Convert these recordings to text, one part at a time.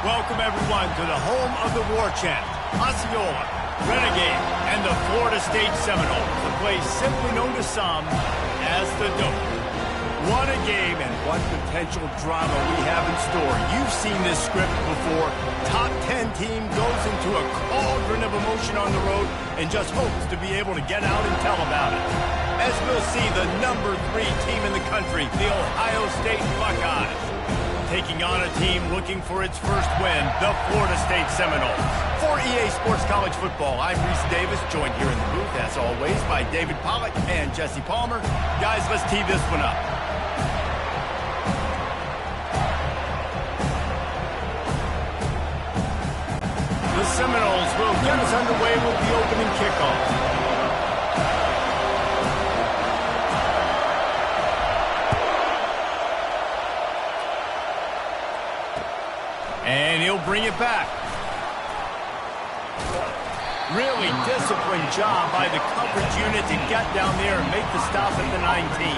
Welcome, everyone, to the home of the War Chant, Osceola, Renegade, and the Florida State Seminoles, a place simply known to some as the Dope. What a game and what potential drama we have in store. You've seen this script before. Top 10 team goes into a cauldron of emotion on the road and just hopes to be able to get out and tell about it. As we'll see, the number 3 team in the country, the Ohio State Buckeyes, taking on a team looking for its first win, the Florida State Seminoles. For EA Sports College Football, I'm Reese Davis, joined here in the booth, as always, by David Pollack and Jesse Palmer. Guys, let's tee this one up. The Seminoles will get us underway with the opening kickoff. And he'll bring it back. Really disciplined job by the coverage unit to get down there and make the stop at the 19.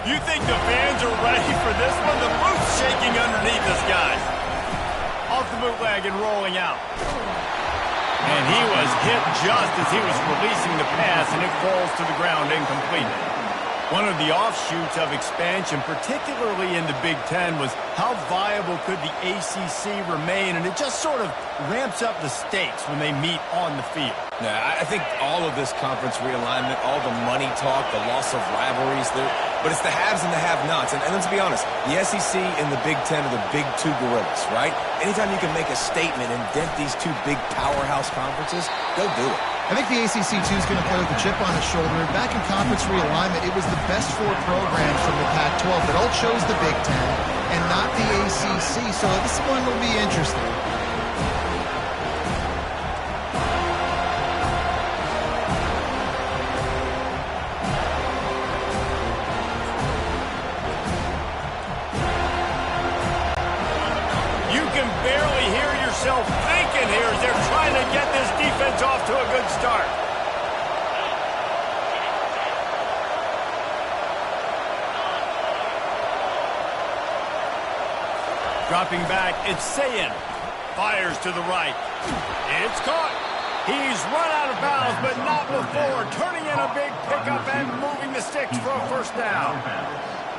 You think the fans are ready for this one? The boot's shaking underneath us, guys. Off the bootleg and rolling out. And he was hit just as he was releasing the pass, and it falls to the ground incomplete. One of the offshoots of expansion, particularly in the Big Ten, was how viable could the ACC remain, and it just sort of ramps up the stakes when they meet on the field. Yeah, I think all of this conference realignment, all the money talk, the loss of rivalries, but it's the haves and the have-nots. And let's be honest, the SEC and the Big Ten are the big two gorillas, right? Anytime you can make a statement and dent these two big powerhouse conferences, go do it. I think the ACC, too, is going to play with a chip on his shoulder. Back in conference realignment, it was the best 4 programs from the Pac-12 that all chose the Big Ten and not the ACC, so this one will be interesting. You can barely hear yourself thinking here as they're trying to get this defense off to a good start. Dropping back, it's Sayin. Fires to the right. It's caught. He's run out of bounds, but not before. Turning in a big pickup and moving the sticks for a first down.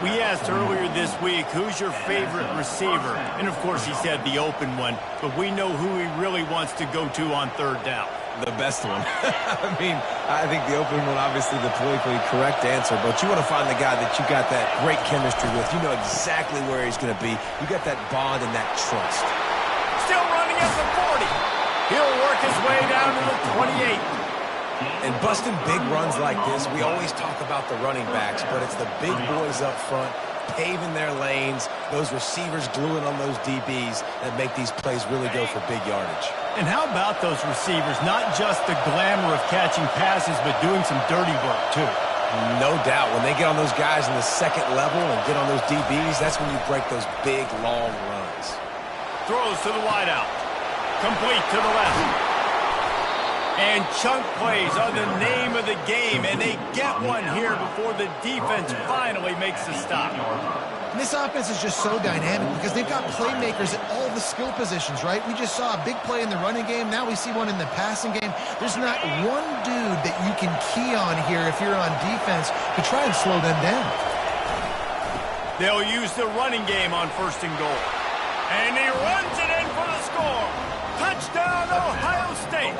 We asked earlier this week, who's your favorite receiver? And, of course, he said the open one. But we know who he really wants to go to on third down. The best one. I mean, I think the open one, obviously the politically correct answer, but you want to find the guy that you got that great chemistry with. You know exactly where he's going to be. You got that bond and that trust. Still running at the 40. He'll work his way down to the 28. And busting big runs like this, we always talk about the running backs, but it's the big boys up front, paving their lanes, those receivers gluing on those DBs that make these plays really go for big yardage. And how about those receivers? Not just the glamour of catching passes, but doing some dirty work, too. No doubt. When they get on those guys in the second level and get on those DBs, that's when you break those big, long runs. Throws to the wideout. Complete to the left. And chunk plays are the name of the game, and they get one here before the defense finally makes the stop. And this offense is just so dynamic because they've got playmakers at all the skill positions, right? We just saw a big play in the running game. Now we see one in the passing game. There's not one dude that you can key on here if you're on defense to try and slow them down. They'll use the running game on first and goal. And he runs it in for the score. Touchdown, Ohio State.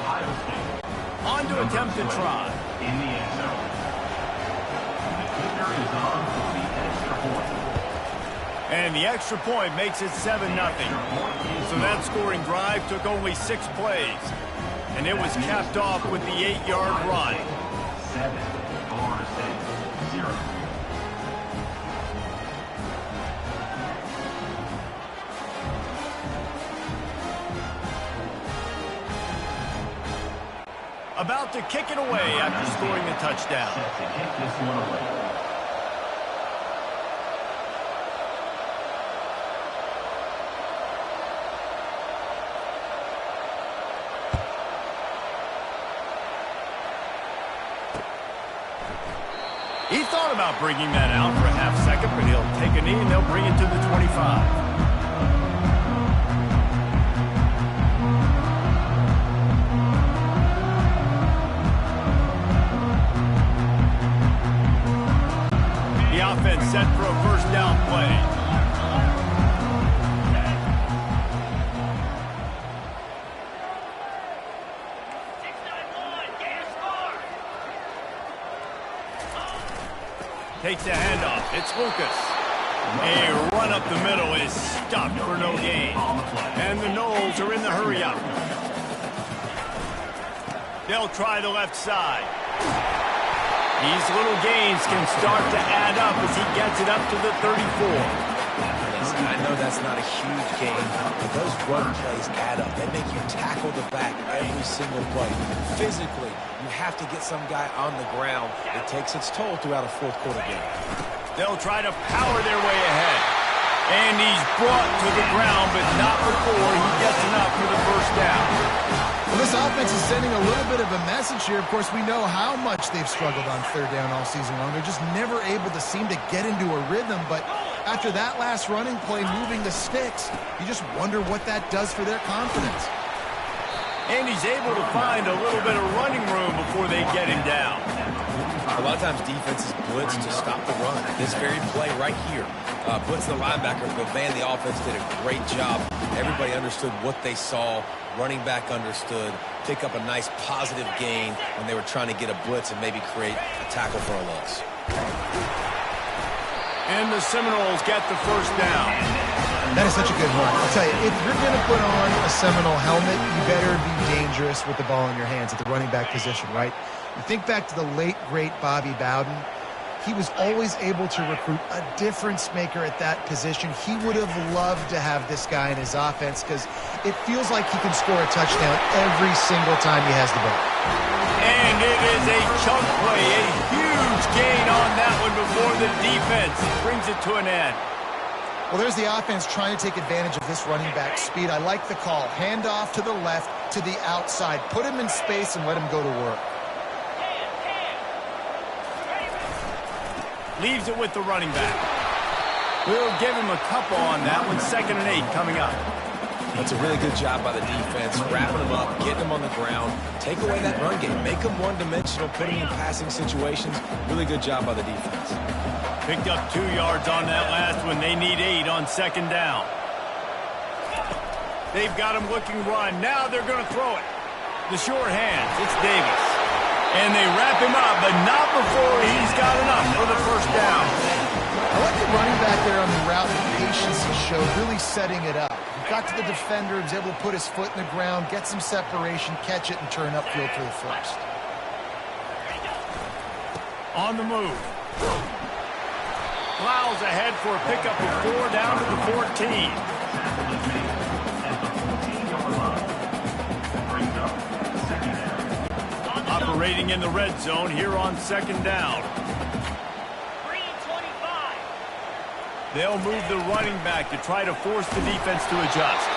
On to attempt to try. In the end zone. The kicker is on for the extra point. And the extra point makes it 7-0. So that scoring drive took only 6 plays. And it was capped off with the 8-yard run. 7, Florida State, 0. About to kick it away after scoring the touchdown. Set to kick this one away. He thought about bringing that out for a half second, but he'll take a knee and they'll bring it to the 25. The offense set for a first down play. Takes the handoff. It's Lucas. A run up the middle is stopped for no gain. And the Knowles are in the hurry-up. They'll try the left side. These little gains can start to add up as he gets it up to the 34. Listen, I know that's not a huge gain, but those run plays add up. They make you tackle the back every single play. Physically, you have to get some guy on the ground. It takes its toll throughout a fourth quarter game. They'll try to power their way ahead. And he's brought to the ground, but not before he gets enough for the first down. Well, this offense is sending a little bit of a message here. Of course, we know how much they've struggled on third down all season long. They're just never able to seem to get into a rhythm. But after that last running play, moving the sticks, you just wonder what that does for their confidence. And he's able to find a little bit of running room before they get him down. A lot of times defenses blitz to stop the run. This very play right here, blitz the linebacker, but man, the offense did a great job. Everybody understood what they saw. Running back understood. Pick up a nice positive gain when they were trying to get a blitz and maybe create a tackle for a loss. And the Seminoles get the first down. That is such a good mark. I'll tell you, if you're going to put on a Seminole helmet, you better be dangerous with the ball in your hands at the running back position, right? You think back to the late, great Bobby Bowden. He was always able to recruit a difference maker at that position. He would have loved to have this guy in his offense because it feels like he can score a touchdown every single time he has the ball. And it is a chunk play, a huge gain on that one before the defense brings it to an end. Well, there's the offense trying to take advantage of this running back speed. I like the call. Hand off to the left, to the outside. Put him in space and let him go to work. Leaves it with the running back. We'll give him a couple on that one. 2nd and 8 coming up. That's a really good job by the defense, wrapping them up, getting them on the ground, take away that run game, make them one-dimensional, put them in passing situations. Really good job by the defense. Picked up 2 yards on that last one. They need 8 on 2nd down. They've got him looking run. Now they're going to throw it. The sure hands. It's Davis. And they wrap him up, but not before he's got enough for the first down. I like the running back there on the route, the patience he showed, really setting it up. He got to the defender, was able to put his foot in the ground, get some separation, catch it, and turn upfield for the first. On the move. Plows ahead for a pickup of 4 down to the 14. Operating in the red zone here on 2nd down. They'll move the running back to try to force the defense to adjust.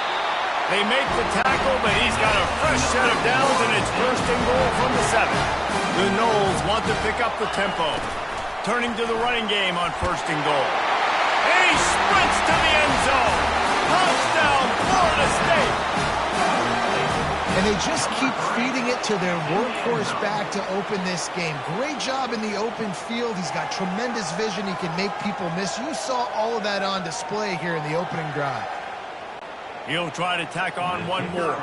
They make the tackle, but he's got a fresh set of downs, and it's 1st and goal from the 7. The Knowles want to pick up the tempo. Turning to the running game on 1st and goal. And he sprints to the end zone. Touchdown, Florida State. And they just keep feeding it to their workhorse back to open this game. Great job in the open field. He's got tremendous vision. He can make people miss. You saw all of that on display here in the opening drive. He'll try to tack on one more.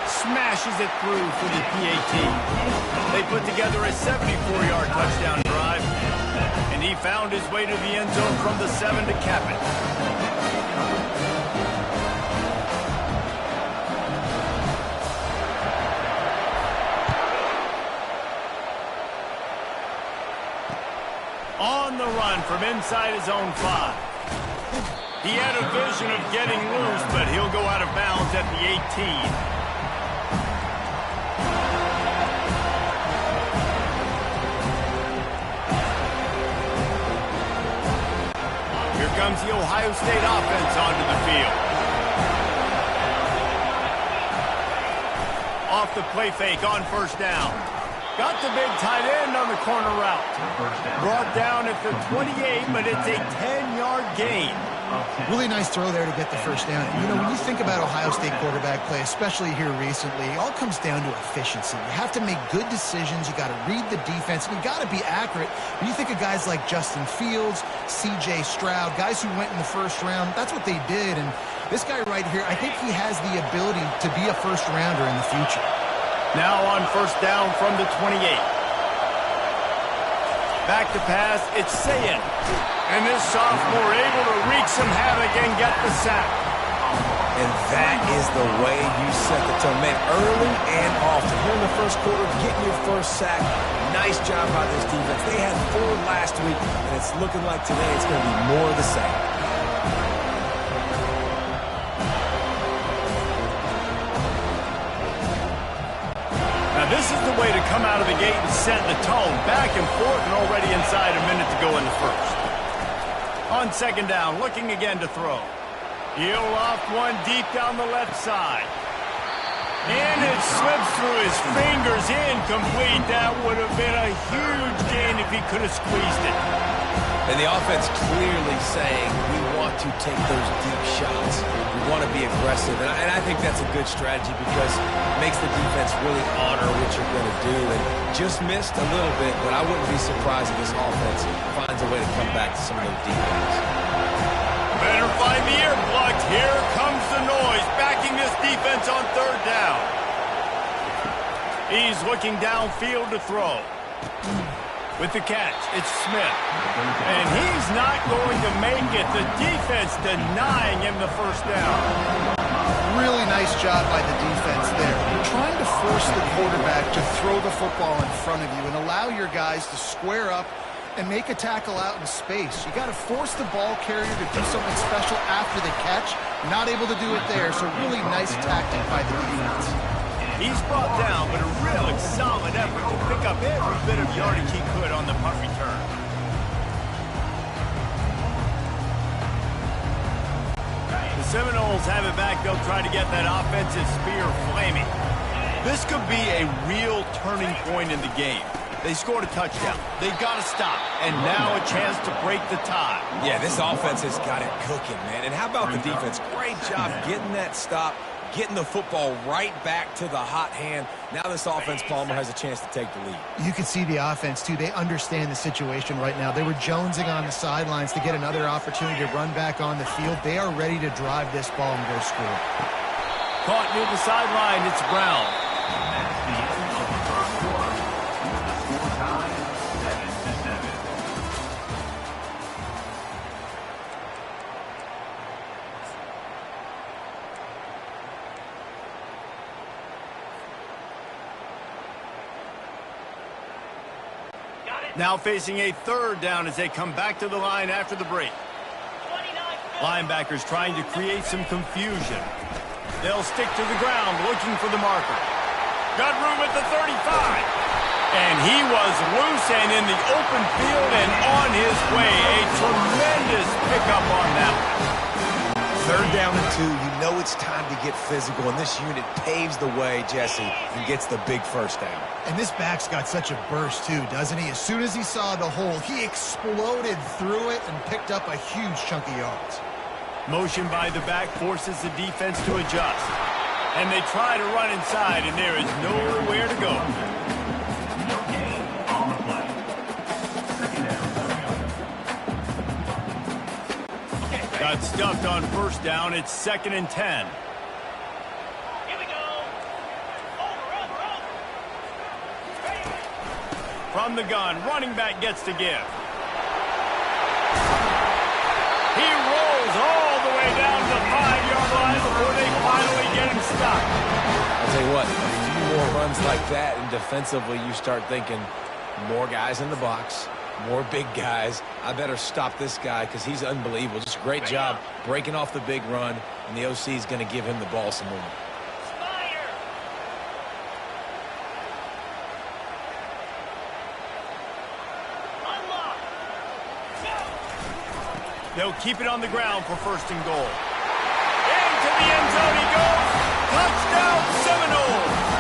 Smashes it through for the PAT. They put together a 74-yard touchdown drive. And he found his way to the end zone from the 7 to cap it. On the run from inside his own 5. He had a vision of getting loose, but he'll go out of bounds at the 18. Comes the Ohio State offense onto the field. off the play fake on first down. Got the big tight end on the corner route. Brought down at the 28, but it's a 10-yard gain. Really nice throw there to get the first down. You know, when you think about Ohio State quarterback play, especially here recently, it all comes down to efficiency. You have to make good decisions. You got to read the defense, and you got to be accurate. When you think of guys like Justin Fields, C.J. Stroud, guys who went in the first round, that's what they did. And this guy right here, I think he has the ability to be a first-rounder in the future. Now on first down from the 28. Back to pass, it's Sayin. And this sophomore able to wreak some havoc and get the sack. And that is the way you set the tone. Man, early and often. Here in the first quarter, getting your first sack. Nice job by this defense. They had 4 last week, and it's looking like today it's going to be more of the same. Now this is the way to come out of the gate and set the tone. Back and forth and already inside a minute to go in the first. On second down, looking again to throw. He'll loft one deep down the left side. And it slips through his fingers, incomplete. That would have been a huge gain if he could have squeezed it. And the offense clearly saying, we want to take those deep shots. We want to be aggressive. And I think that's a good strategy because it makes the defense really honor what you're going to do. And just missed a little bit, but I wouldn't be surprised if this offense finds a way to come back to some of those deep ones. Better find the ear plugged. Here comes the noise, backing this defense on third down. He's looking downfield to throw. With the catch, it's Smith. And he's not going to make it. The defense denying him the first down. Really nice job by the defense there. You're trying to force the quarterback to throw the football in front of you and allow your guys to square up and make a tackle out in space. You got to force the ball carrier to do something special after the catch. Not able to do it there, so really nice tactic by the defense. He's brought down, but a really solid effort to pick up every bit of yardage he could on the punt return. The Seminoles have it back. They'll try to get that offensive spear flaming. This could be a real turning point in the game. They scored a touchdown. They got to stop. And now a chance to break the tie. Yeah, this offense has got it cooking, man. And how about the defense? Great job getting that stop, getting the football right back to the hot hand. Now this offense, Palmer, has a chance to take the lead. You can see the offense, too. They understand the situation right now. They were jonesing on the sidelines to get another opportunity to run back on the field. They are ready to drive this ball and go score. Caught near the sideline, it's Brown. That's the end of the first quarter. The score tied 7-7. Now facing a third down as they come back to the line after the break. Linebackers trying to create some confusion. They'll stick to the ground looking for the marker. Got room at the 35. And he was loose and in the open field and on his way. A tremendous pickup on that one. Third down and 2, you know it's time to get physical, and this unit paves the way, Jesse, and gets the big first down. And this back's got such a burst, too, doesn't he? As soon as he saw the hole, he exploded through it and picked up a huge chunk of yards. Motion by the back forces the defense to adjust. And they try to run inside, and there is nowhere to go. No gain on the play. Second down. Got stuffed on first down. It's 2nd and 10. Here we go. Over. From the gun, running back gets to give. He rolls all the way down to the 5-yard line before they finally get him stopped. I'll tell you what, a few more runs like that, and defensively you start thinking more guys in the box, more big guys. I better stop this guy because he's unbelievable. Just a great job breaking off the big run, and the OC is going to give him the ball some more. They'll keep it on the ground for 1st and goal. Into the end zone he goes. Touchdown Seminoles.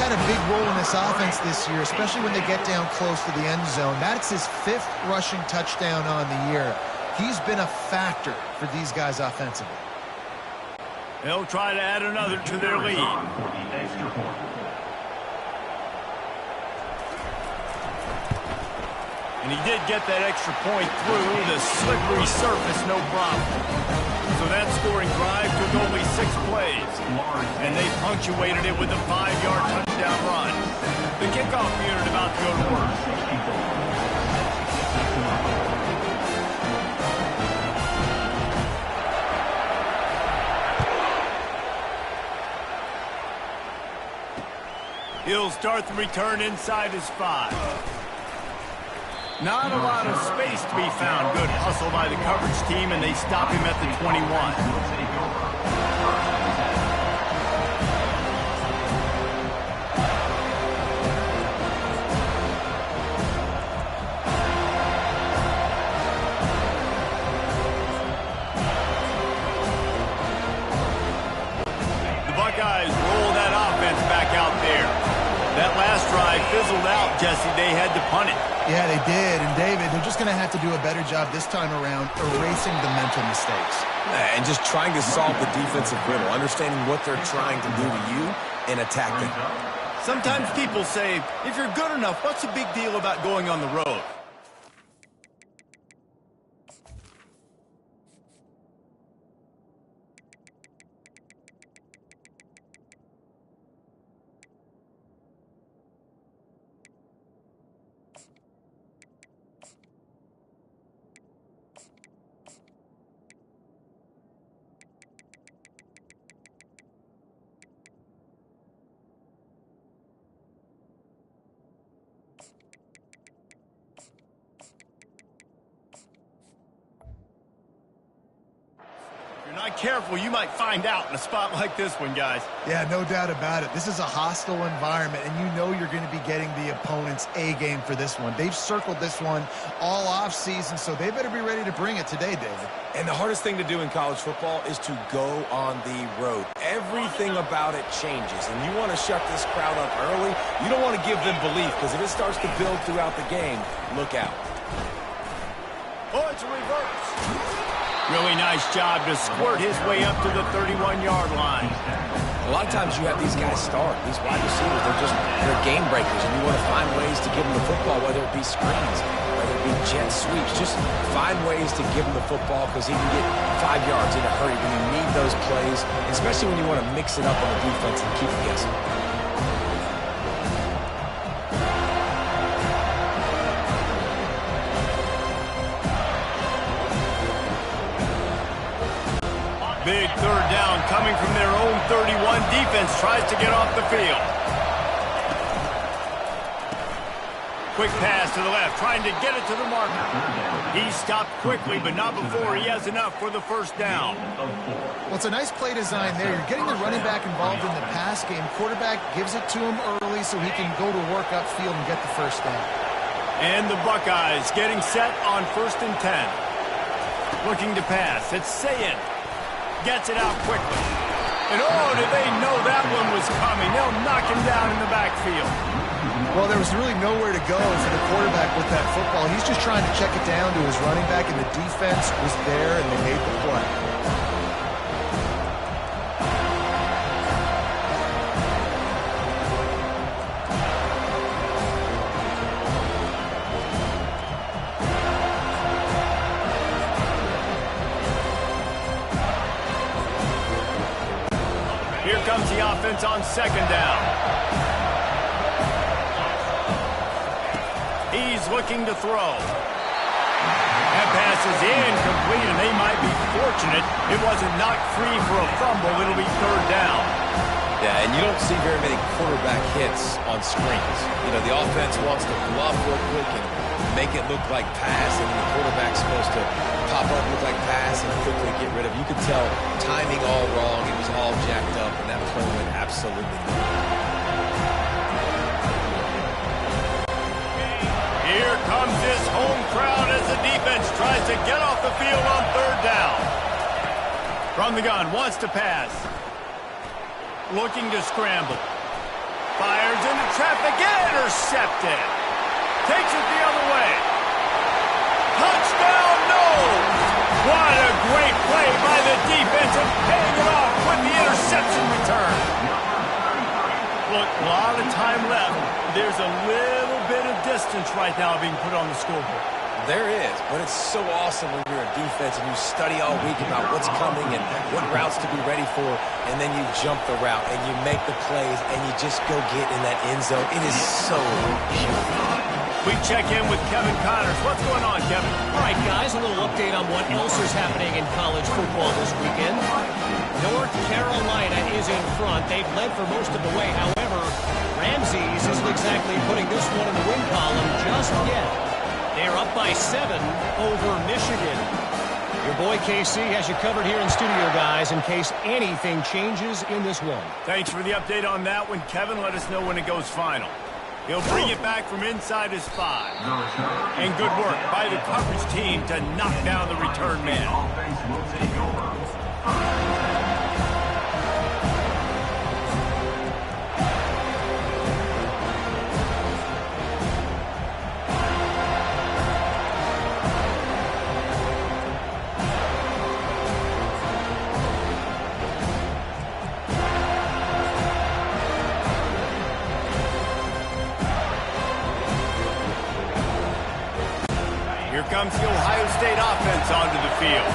had a big role in this offense this year, especially when they get down close to the end zone. That's his 5th rushing touchdown on the year. He's been a factor for these guys offensively. They'll try to add another to their lead. And he did get that extra point through the slippery surface, no problem. So that scoring drive took only 6 plays. And they punctuated it with a 5-yard touchdown run. The kickoff unit about to go to work. He'll start the return inside his 5. Not a lot of space to be found. Good hustle by the coverage team, and they stop him at the 21. The Buckeyes roll that offense back out there. That last drive fizzled out, Jesse. They had to punt it. Yeah, they did. And, David, they're just going to have to do a better job this time around erasing the mental mistakes. And just trying to solve the defensive riddle, understanding what they're trying to do to you and attack them. Sometimes people say, if you're good enough, what's the big deal about going on the road? Not careful, you might find out in a spot like this one, guys. Yeah, no doubt about it. This is a hostile environment, and you know you're going to be getting the opponent's A game for this one. They've circled this one all offseason, so they better be ready to bring it today, David. And the hardest thing to do in college football is to go on the road. Everything about it changes, and you want to shut this crowd up early. You don't want to give them belief, because if it starts to build throughout the game, look out. Oh, it's a reverse. Really nice job to squirt his way up to the 31-yard line. A lot of times you have these guys start. These wide receivers, they're game breakers, and you want to find ways to give them the football, whether it be screens, whether it be jet sweeps. Just find ways to give him the football because he can get 5 yards in a hurry when you need those plays, especially when you want to mix it up on the defense and keep it guessing. Big third down coming from their own 31. Defense tries to get off the field. Quick pass to the left, trying to get it to the marker. He stopped quickly, but not before he has enough for the first down. Well, it's a nice play design there. You're getting the running back involved in the pass game. Quarterback gives it to him early so he can go to work upfield and get the first down. And the Buckeyes getting set on 1st and 10. Looking to pass. It's Sayin. Gets it out quickly. And oh, did they know that one was coming? They'll knock him down in the backfield. Well, there was really nowhere to go for the quarterback with that football. He's just trying to check it down to his running back, and the defense was there, and they made the play. Here comes the offense on 2nd down. He's looking to throw. That pass is incomplete, and they might be fortunate it wasn't knocked free for a fumble. It'll be 3rd down. Yeah, and you don't see very many quarterback hits on screens. You know, the offense wants to bluff real quick and make it look like pass, and the quarterback's supposed to pop up, look like pass, and quickly get rid of it. You could tell timing all wrong. It was all jacked up, and that play went absolutely nowhere. Here comes this home crowd as the defense tries to get off the field on 3rd down. From the gun, wants to pass. Looking to scramble. Fires into traffic, intercepted. Takes it the other way. Touchdown, no! What a great play by the defense and paying it off with the interception return. Look, a lot of time left. There's a little bit of distance right now being put on the scoreboard. There is, but it's so awesome when you're a defense and you study all week about what's coming and what routes to be ready for, and then you jump the route and you make the plays and you just go get in that end zone. It is so beautiful. We check in with Kevin Connors. What's going on, Kevin? All right, guys, a little update on what else is happening in college football this weekend. North Carolina is in front. They've led for most of the way. However, Ramses isn't exactly putting this one in the win column just yet. They're up by 7 over Michigan. Your boy KC has you covered here in studio, guys, in case anything changes in this one. Thanks for the update on that one, Kevin. Let us know when it goes final. He'll bring it back from inside his 5. And good work by the coverage team to knock down the return man. Offense will take over. Here comes the Ohio State offense onto the field.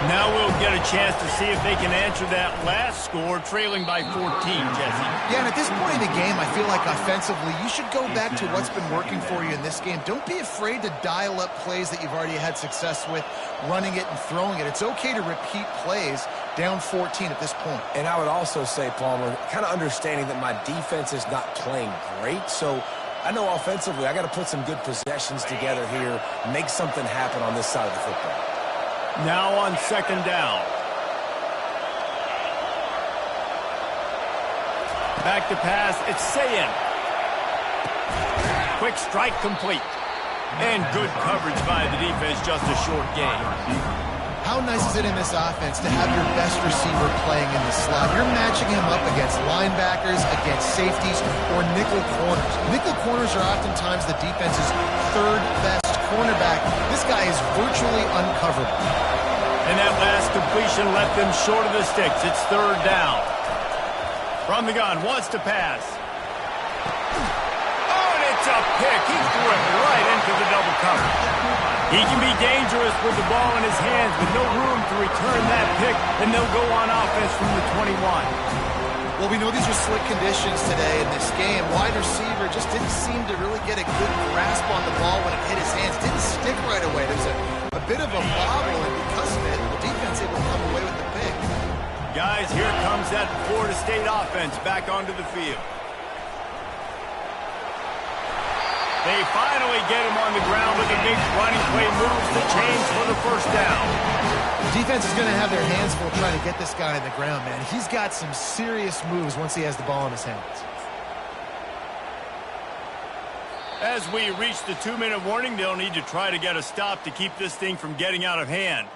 Now we'll get a chance to see if they can answer that last score, trailing by 14, Jesse. Yeah, and at this point in the game, I feel like offensively, you should go back to what's been working for you in this game. Don't be afraid to dial up plays that you've already had success with, running it and throwing it. It's okay to repeat plays down 14 at this point. And I would also say, Palmer, kind of understanding that my defense is not playing great, so I know offensively I got to put some good possessions together here, make something happen on this side of the football. Now on second down. Back to pass, it's Sayin. Quick strike complete. And good coverage by the defense, just a short gain. How nice is it in this offense to have your best receiver playing in the slot? You're matching him up against linebackers, against safeties, or nickel corners. Nickel corners are oftentimes the defense's third best cornerback. This guy is virtually uncoverable. And that last completion left them short of the sticks. It's third down. From the gun, wants to pass. Oh, and it's a pick. He threw it right into the double cover. He can be dangerous with the ball in his hands, with no room to return that pick, and they'll go on offense from the 21. Well, we know these are slick conditions today in this game. Wide receiver just didn't seem to really get a good grasp on the ball when it hit his hands. Didn't stick right away. There's a bit of a bobble, and because of it, the defense able to come away with the pick. Guys, here comes that Florida State offense back onto the field. They finally get him on the ground with a big running play, moves the chains for the first down. The defense is going to have their hands full trying to get this guy on the ground, man. He's got some serious moves once he has the ball in his hands. As we reach the 2-minute warning, they'll need to try to get a stop to keep this thing from getting out of hand.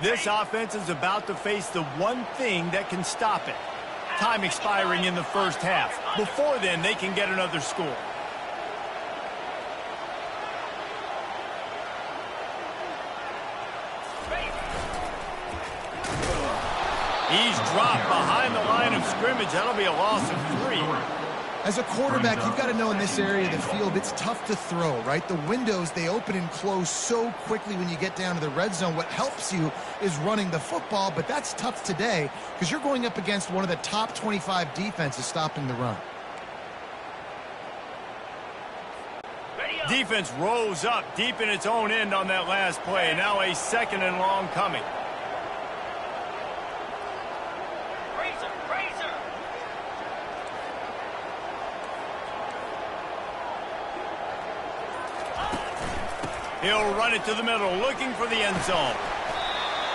This offense is about to face the one thing that can stop it. Time expiring in the first half. Before then, they can get another score. He's dropped behind the line of scrimmage. That'll be a loss of 3. As a quarterback, you've got to know in this area of the field, it's tough to throw, right? The windows, they open and close so quickly when you get down to the red zone. What helps you is running the football, but that's tough today because you're going up against one of the top 25 defenses stopping the run. Defense rose up deep in its own end on that last play. Now a second and long coming. He'll run it to the middle, looking for the end zone.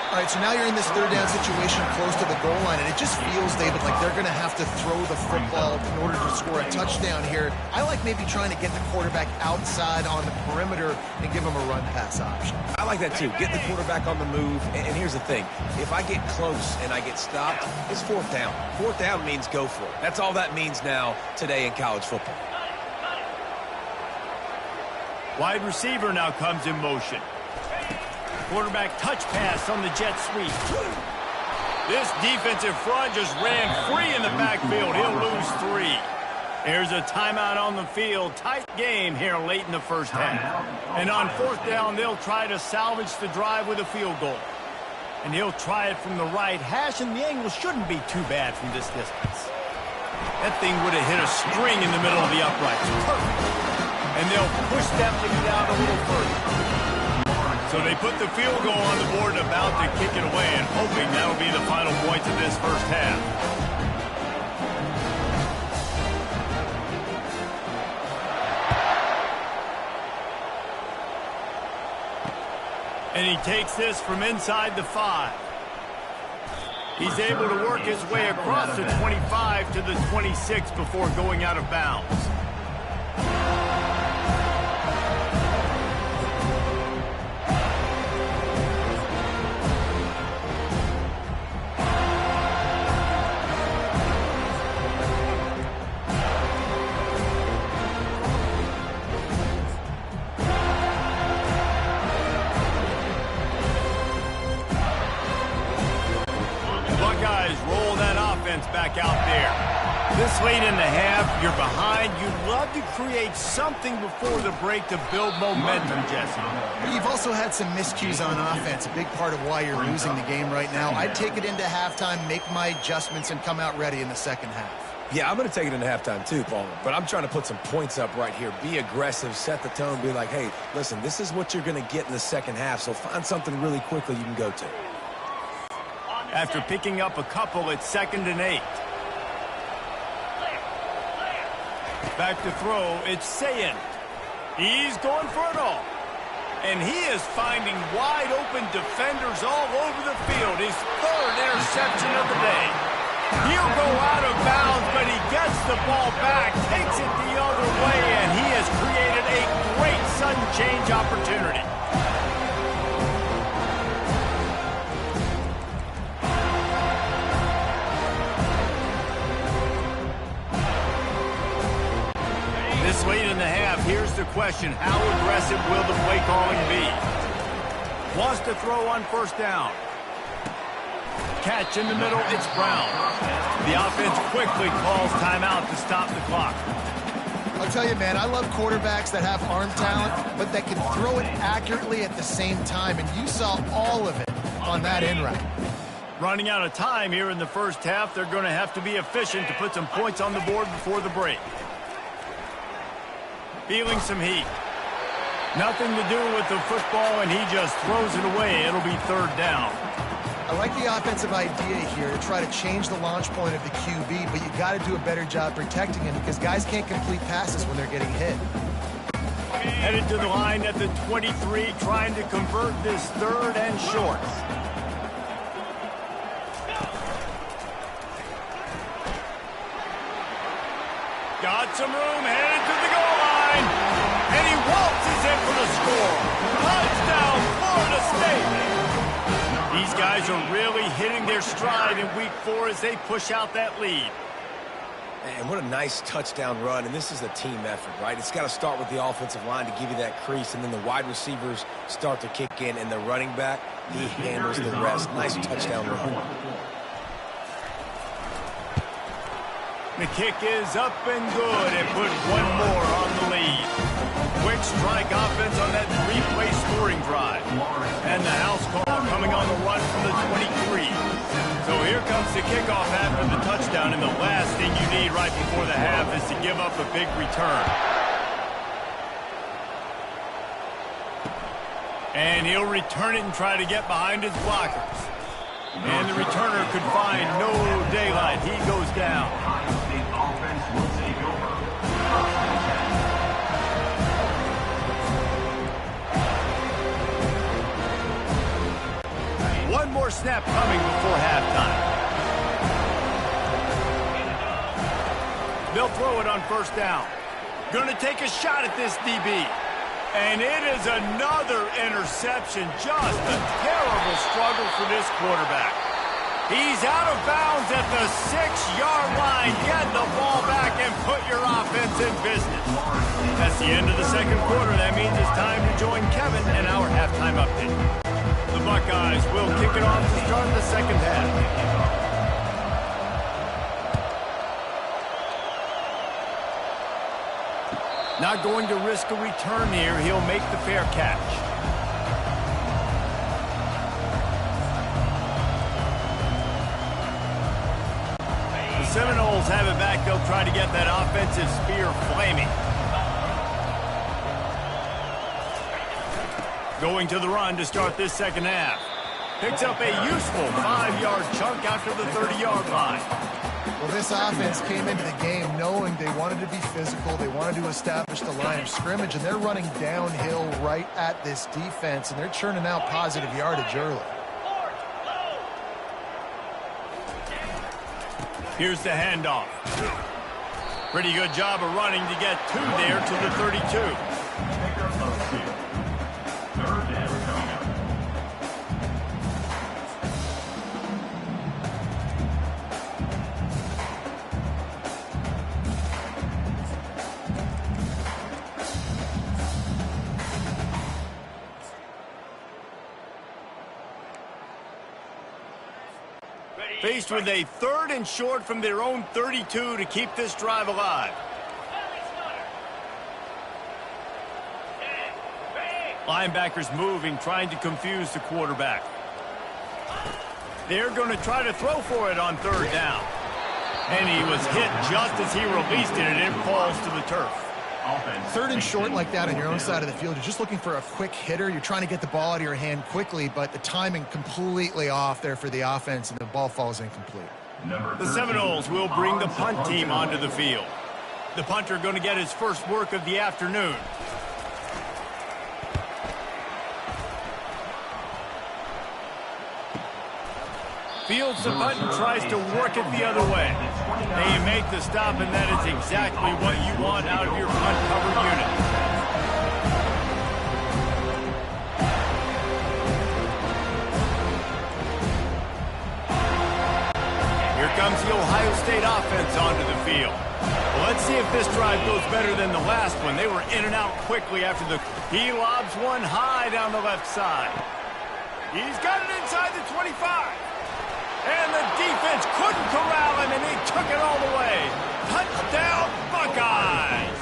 All right, so now you're in this third down situation close to the goal line, and it just feels, David, like they're going to have to throw the football in order to score a touchdown here. I like maybe trying to get the quarterback outside on the perimeter and give him a run-pass option. I like that too. Get the quarterback on the move. And here's the thing. If I get close and I get stopped, it's fourth down. Fourth down means go for it. That's all that means now today in college football. Wide receiver now comes in motion. Quarterback touch pass on the jet sweep. This defensive front just ran free in the backfield. He'll lose 3. There's a timeout on the field. Tight game here late in the first half. And on fourth down, they'll try to salvage the drive with a field goal. And he'll try it from the right hash, and the angle shouldn't be too bad from this distance. That thing would have hit a string in the middle of the uprights. Perfect. And they'll push that thing down a little further. So they put the field goal on the board, about to kick it away, and hoping that'll be the final points of this first half. And he takes this from inside the 5. He's able to work his way across the 25 to the 26 before going out of bounds. Back out there. This late in the half, you're behind. You'd love to create something before the break to build momentum, Jesse. You've also had some miscues on offense, a big part of why you're losing the game right now. I'd take it into halftime, make my adjustments, and come out ready in the second half. Yeah, I'm going to take it into halftime too, Paul. But I'm trying to put some points up right here. Be aggressive, set the tone, be like, hey, listen, this is what you're going to get in the second half, so find something really quickly you can go to. After picking up a couple, it's 2nd and 8. Back to throw, it's Sayin. He's going for it all. And he is finding wide open defenders all over the field. His 3rd interception of the day. He'll go out of bounds, but he gets the ball back, takes it the other way, and he has created a great sudden change opportunity. This late in the half, here's the question. How aggressive will the play calling be? Wants to throw on first down. Catch in the middle, it's Brown. The offense quickly calls timeout to stop the clock. I'll tell you, man, I love quarterbacks that have arm talent, but that can throw it accurately at the same time, and you saw all of it on that end route. Running out of time here in the first half, they're going to have to be efficient to put some points on the board before the break. Feeling some heat. Nothing to do with the football, and he just throws it away. It'll be 3rd down. I like the offensive idea here to try to change the launch point of the QB, but you got to do a better job protecting him because guys can't complete passes when they're getting hit. Headed to the line at the 23, trying to convert this 3rd and short. Got some room, headed to the goal line, and he waltzes in for the score. Touchdown, Florida State. These guys are really hitting their stride in week 4 as they push out that lead. And what a nice touchdown run, and this is a team effort, right? It's got to start with the offensive line to give you that crease, and then the wide receivers start to kick in, and the running back, he handles the rest. Nice touchdown run. The kick is up and good and put one more on the lead. Quick strike offense on that 3-play scoring drive. And the house call coming on the run from the 23. So here comes the kickoff after the touchdown, and the last thing you need right before the half is to give up a big return. And he'll return it and try to get behind his blockers. And the returner could find no daylight. He goes down. One more snap coming before halftime. They'll throw it on first down. Going to take a shot at this DB. And it is another interception. Just a terrible struggle for this quarterback. He's out of bounds at the 6-yard line. Get the ball back and put your offense in business. That's the end of the second quarter. That means it's time to join Kevin and our halftime update. The Buckeyes will kick it off to start the second half. Not going to risk a return here. He'll make the fair catch. The Seminoles have it back. They'll try to get that offensive spear flaming. Going to the run to start this second half. Picks up a useful 5-yard chunk after the 30-yard line. Well, this offense came into the game knowing they wanted to be physical. They wanted to establish the line of scrimmage, and they're running downhill right at this defense, and they're churning out positive yardage early. Here's the handoff. Pretty good job of running to get 2 there to the 32. Pickup of 2. Third down coming up. Faced with a 3rd and short from their own 32 to keep this drive alive. Linebackers moving, trying to confuse the quarterback. They're going to try to throw for it on 3rd down. And he was hit just as he released it, and it falls to the turf. 3rd and short like that on your own side of the field, you're just looking for a quick hitter. You're trying to get the ball out of your hand quickly, but the timing completely off there for the offense, and the ball falls incomplete. The Seminoles will bring the punt team onto the field. The punter going to get his first work of the afternoon. Fields the punt and tries to work it the other way. They make the stop, and that is exactly what you want out of your punt cover unit. Here comes the Ohio State offense onto the field. Well, let's see if this drive goes better than the last one. They were in and out quickly after the... He lobs one high down the left side. He's got it inside the 25. And the defense couldn't corral him, and he took it all the way. Touchdown, Buckeyes!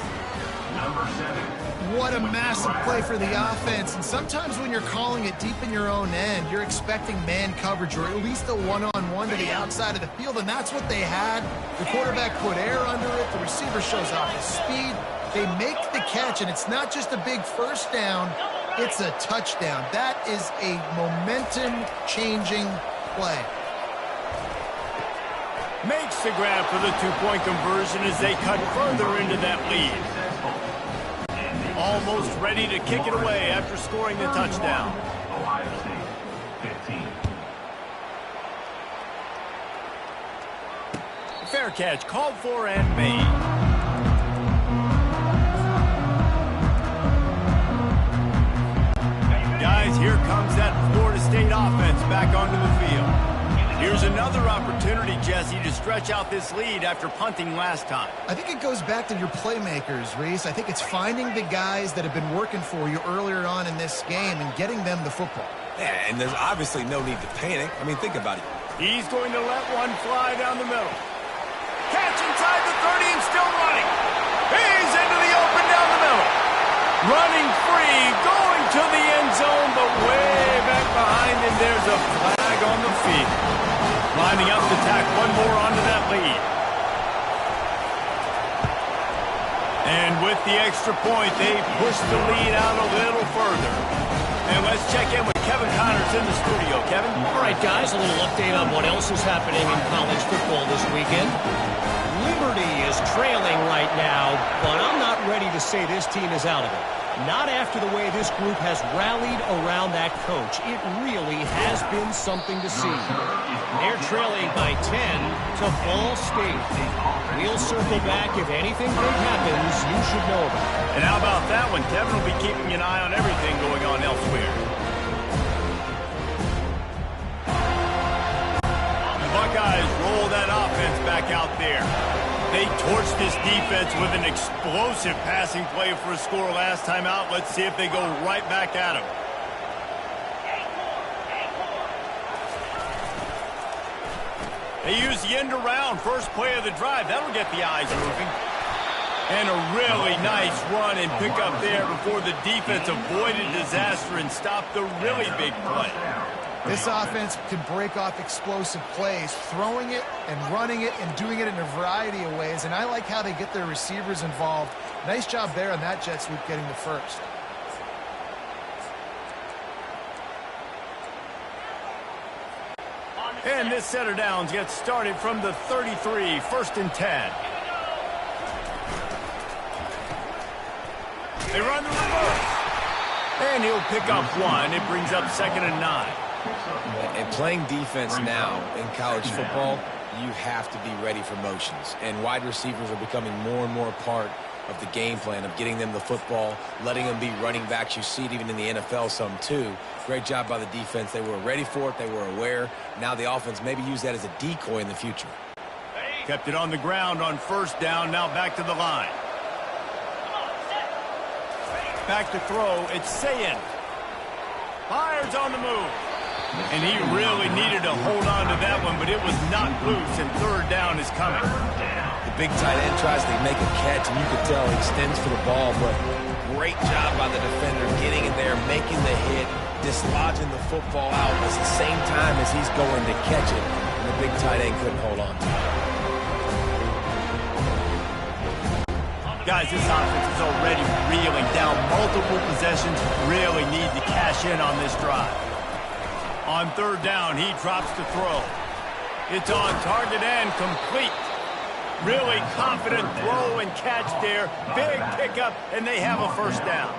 Number 7. What a massive play for the offense. And sometimes when you're calling it deep in your own end, you're expecting man coverage or at least a one-on-one to the outside of the field, and that's what they had. The quarterback put air under it. The receiver shows off his speed. They make the catch, and it's not just a big first down. It's a touchdown. That is a momentum-changing play. Makes the grab for the 2-point conversion as they cut further into that lead. Almost ready to kick it away after scoring the touchdown. Ohio State, 15. Fair catch called for and made. Guys, here comes that Florida State offense back onto the field. Here's another opportunity, Jesse, to stretch out this lead after punting last time. I think it goes back to your playmakers, Reese. I think it's finding the guys that have been working for you earlier on in this game and getting them the football. Yeah, and there's obviously no need to panic. I mean, think about it. He's going to let one fly down the middle. Catch inside the 30 and still running. He's into the open down the middle. Running free, going to the end zone, but way back behind him, there's a flag on the field. Lining up to tack one more onto that lead. And with the extra point, they push the lead out a little further. And let's check in with Kevin Connor's in the studio. Kevin? All right, guys, a little update on what else is happening in college football this weekend. Liberty is trailing right now, but I'm not ready to say this team is out of it. Not after the way this group has rallied around that coach. It really has been something to see. They're trailing by 10 to Ball State. We'll circle back. If anything big happens, you should know about it. And how about that one? Kevin will be keeping an eye on everything going on elsewhere. The Buckeyes roll that offense back out there. They torched this defense with an explosive passing play for a score last time out. Let's see if they go right back at them. They use the end around first play of the drive. That'll get the eyes moving. And a really nice run and pick up there before the defense avoided disaster and stopped the really big play. This offense can break off explosive plays, throwing it and running it and doing it in a variety of ways. And I like how they get their receivers involved. Nice job there on that jet sweep getting the first. And this set of downs gets started from the 33, 1st and 10. They run the reverse. And he'll pick up one. It brings up 2nd and 9. And playing defense now in college football, you have to be ready for motions. And wide receivers are becoming more and more a part of the game plan of getting them the football, letting them be running backs. You see it even in the NFL some too. Great job by the defense. They were ready for it. They were aware. Now the offense maybe use that as a decoy in the future. Kept it on the ground on 1st down. Now back to the line. Back to throw. It's Sayin. Fires on the move. And he really needed to hold on to that one, but it was not loose, and 3rd down is coming. The big tight end tries to make a catch, and you could tell he extends for the ball, but great job by the defender getting in there, making the hit, dislodging the football out at the same time as he's going to catch it, and the big tight end couldn't hold on to it. Guys, this offense is already reeling down multiple possessions. Really need to cash in on this drive. On 3rd down, he drops to throw. It's on target and complete. Really confident throw and catch there. Big pickup, and they have a 1st down.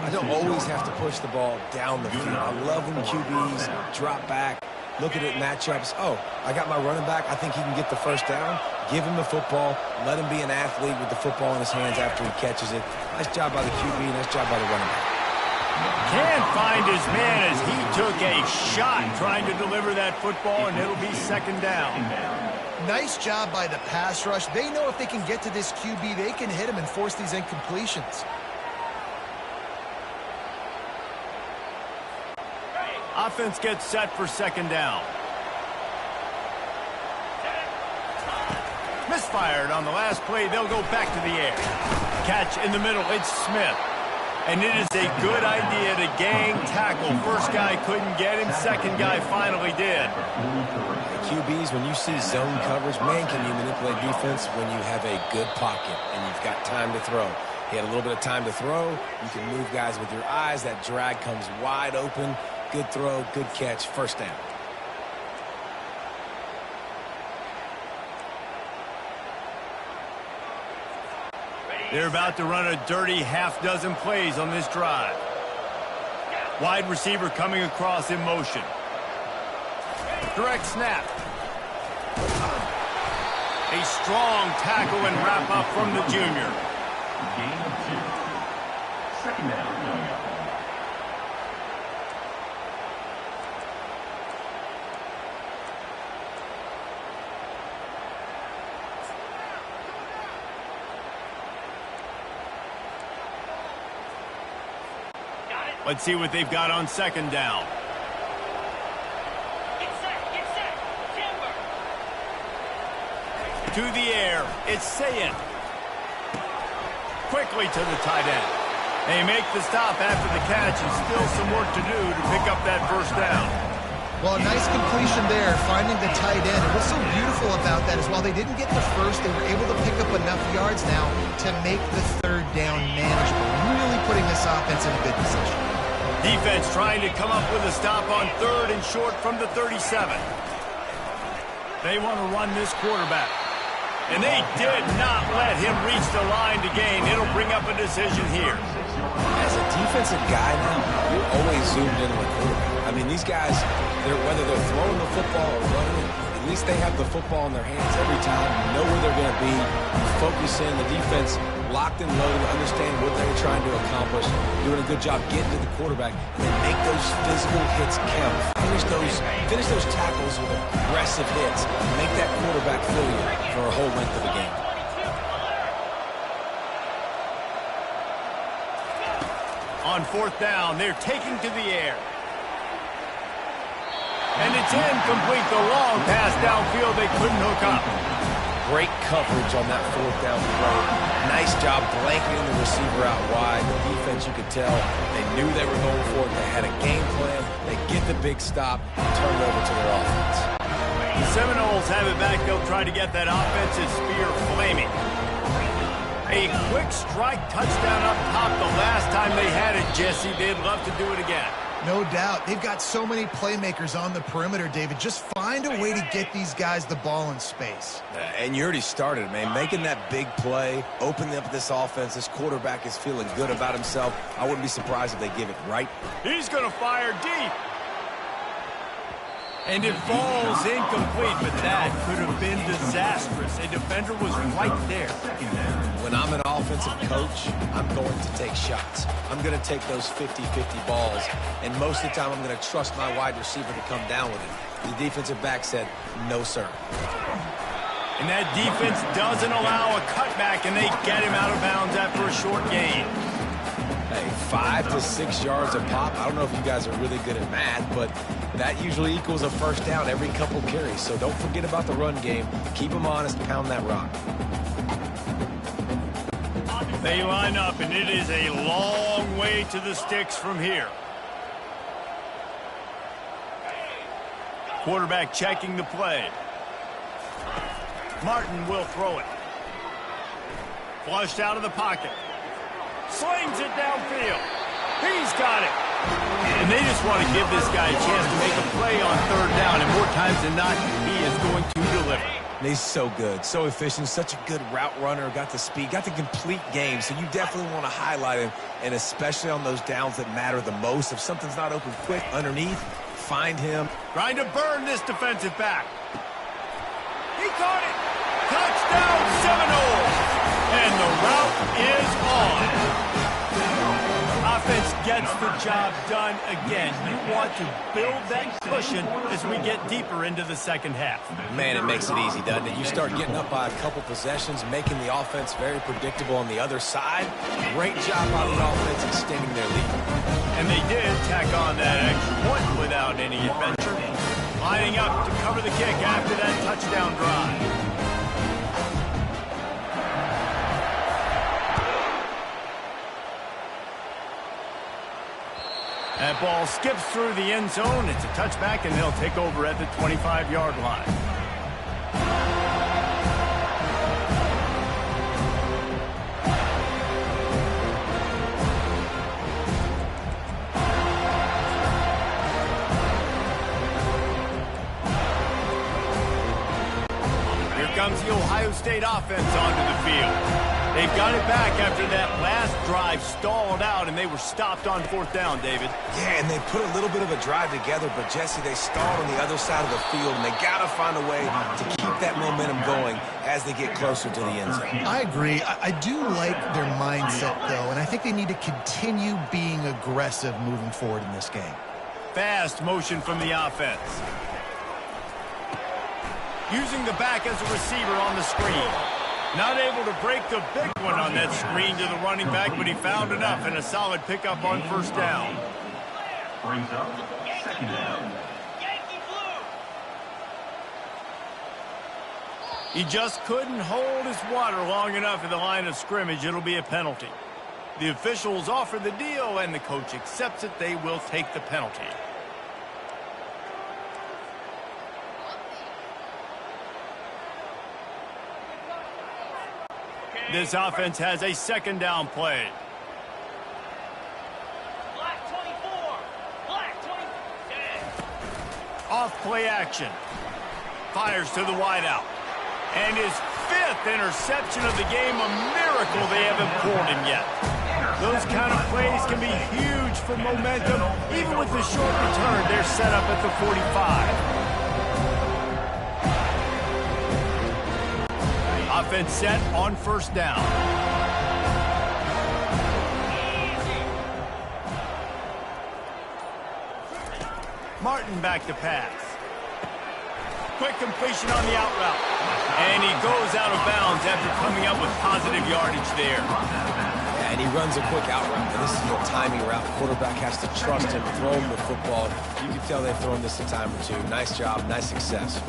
I don't always have to push the ball down the field. I love when QBs drop back, look at it matchups. Oh, I got my running back. I think he can get the 1st down. Give him the football. Let him be an athlete with the football in his hands after he catches it. Nice job by the QB. Nice job by the running back. Can't find his man as he took a shot trying to deliver that football, and it'll be 2nd down. Nice job by the pass rush. They know if they can get to this QB, they can hit him and force these incompletions. Offense gets set for 2nd down. Misfired on the last play. They'll go back to the air. Catch in the middle. It's Smith. And it is a good idea to gang tackle. First guy couldn't get him. Second guy finally did. QBs, when you see zone coverage, man, can you manipulate defense when you have a good pocket and you've got time to throw. He had a little bit of time to throw. You can move guys with your eyes. That drag comes wide open. Good throw, good catch, 1st down. They're about to run a dirty half-dozen plays on this drive. Wide receiver coming across in motion. Direct snap. A strong tackle and wrap up from the junior. Gain of 2. 2nd down. Let's see what they've got on 2nd down. Get set, timber. To the air, it's Sayin. Quickly to the tight end. They make the stop after the catch, and still some work to do to pick up that 1st down. Well, a nice completion there, finding the tight end. And what's so beautiful about that is while they didn't get the first, they were able to pick up enough yards now to make the 3rd down manageable. Really putting this offense in a good position. Defense trying to come up with a stop on 3rd and short from the 37. They want to run this quarterback. And they did not let him reach the line to gain. It'll bring up a decision here. As a defensive guy now, you're always zoomed in on the quarterback. I mean, these guys, whether they're throwing the football or running it, at least they have the football in their hands every time. You know where they're going to be. You focus in. The defense locked and loaded, understand what they were trying to accomplish, doing a good job getting to the quarterback, and then make those physical hits count. Finish those tackles with aggressive hits. Make that quarterback feel you for a whole length of the game. On 4th down, they're taking to the air. And it's incomplete. The long pass downfield they couldn't hook up. Great coverage on that 4th down play. Nice job blanketing the receiver out wide. The defense, you could tell, they knew they were going for it. They had a game plan. They get the big stop and turn it over to their offense. The Seminoles have it back. They'll try to get that offensive spear flaming. A quick strike touchdown up top the last time they had it, Jesse. They'd love to do it again. No doubt. They've got so many playmakers on the perimeter, David. Just find a way to get these guys the ball in space. And you already started, man. Making that big play, opening up this offense. This quarterback is feeling good about himself. I wouldn't be surprised if they give it right. He's going to fire deep. And it falls incomplete, but that could have been disastrous. A defender was right there. When I'm an offensive coach, I'm going to take shots. I'm going to take those 50-50 balls, and most of the time I'm going to trust my wide receiver to come down with it. The defensive back said, no, sir. And that defense doesn't allow a cutback, and they get him out of bounds after a short gain. Hey, 5 to 6 yards a pop. I don't know if you guys are really good at math, but that usually equals a first down every couple carries. So don't forget about the run game. Keep them honest, pound that rock. They line up, and it is a long way to the sticks from here. Quarterback checking the play. Martin will throw it. Flushed out of the pocket. Slings it downfield. He's got it. And they just want to give this guy a chance to make a play on 3rd down, and more times than not, he is going to deliver. And he's so good, so efficient, such a good route runner, got the speed, got the complete game, so you definitely want to highlight him, and especially on those downs that matter the most. If something's not open quick underneath, find him. Trying to burn this defensive back. He caught it. Touchdown, Seminoles. And the route is on. Offense gets the job done again. You want to build that cushion as we get deeper into the second half. Man, it makes it easy, doesn't it? You start getting up by a couple possessions, making the offense very predictable on the other side. Great job by the offense extending their lead. And they did tack on that extra point without any adventure. Lining up to cover the kick after that touchdown drive. That ball skips through the end zone. It's a touchback, and they'll take over at the 25-yard line. Here comes the Ohio State offense onto the field. They've got it back after that last drive stalled out, and they were stopped on 4th down, David. Yeah, and they put a little bit of a drive together, but, Jesse, they stalled on the other side of the field, and they got to find a way to keep that momentum going as they get closer to the end zone. I agree. I do like their mindset, though, and I think they need to continue being aggressive moving forward in this game. Fast motion from the offense. Using the back as a receiver on the screen. Not able to break the big one on that screen to the running back, but he found enough and a solid pickup on 1st down. Brings up 2nd down. He just couldn't hold his water long enough at the line of scrimmage. It'll be a penalty. The officials offer the deal, and the coach accepts it. They will take the penalty. This offense has a 2nd down play. Black 24. off play action. Fires to the wideout. And his 5th interception of the game, a miracle they haven't pulled him yet. Those kind of plays can be huge for momentum. Even with the short return, they're set up at the 45. Offense set on first down. Martin back to pass. Quick completion on the out route. And he goes out of bounds after coming up with positive yardage there. Yeah, and he runs a quick out route. And this is a timing route. The quarterback has to trust him, throw him the football. You can tell they've thrown this a time or two. Nice job, nice success.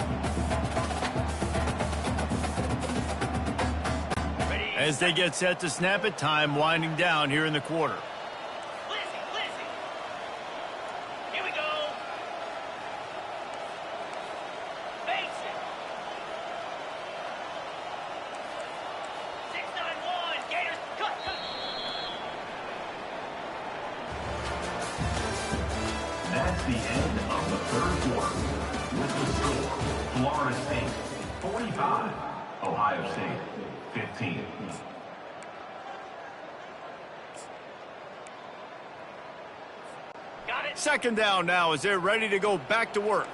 As they get set to snap it, time winding down here in the quarter. Here we go. Face it. 6-9-1. Gators, cut. That's the end of the third quarter. With the score, Florida State 45, Ohio State 15. Got it. Second down now as they're ready to go back to work.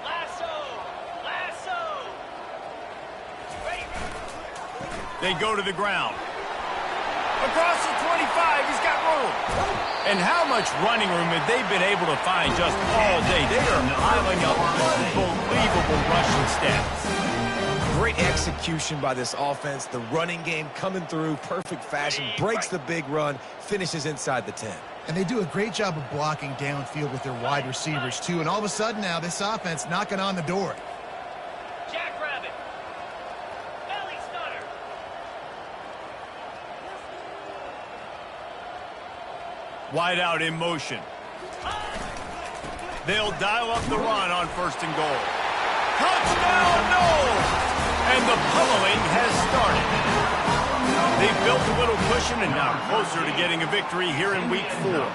Lasso. Lasso. Ready. They go to the ground. Across the 25, he's got room. And how much running room have they been able to find just all day? They are piling up unbelievable rushing stats. Great execution by this offense. The running game coming through, perfect fashion, breaks the big run, finishes inside the 10. And they do a great job of blocking downfield with their wide receivers, too. And all of a sudden now, this offense knocking on the door. Jackrabbit. Belly stunner. Wide out in motion. They'll dial up the run on first and goal. Touchdown, no! And the pummeling has started. They've built a little cushion and now closer to getting a victory here in week 4.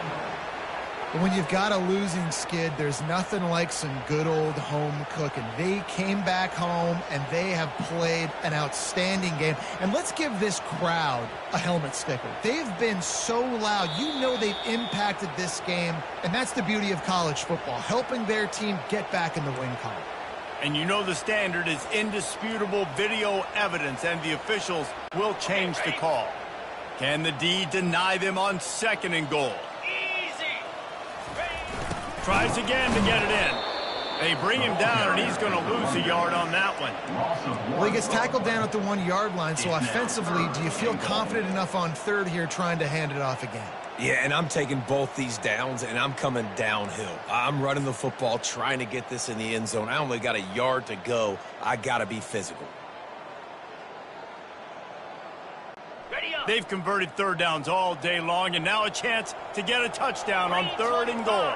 But when you've got a losing skid, there's nothing like some good old home cooking. They came back home, and they have played an outstanding game. And let's give this crowd a helmet sticker. They've been so loud. You know they've impacted this game, and that's the beauty of college football, helping their team get back in the win column. And you know the standard is indisputable video evidence, and the officials will change the call. Can the D deny them on second and goal? Easy. Ready. Tries again to get it in. They bring him down, and he's going to lose a yard on that one. Well, he gets tackled down at the 1-yard line, so offensively, do you feel confident enough on third here trying to hand it off again? Yeah, and I'm taking both these downs, and I'm coming downhill. I'm running the football, trying to get this in the end zone. I only got a yard to go. I got to be physical. Ready up. They've converted third downs all day long, and now a chance to get a touchdown on third and goal.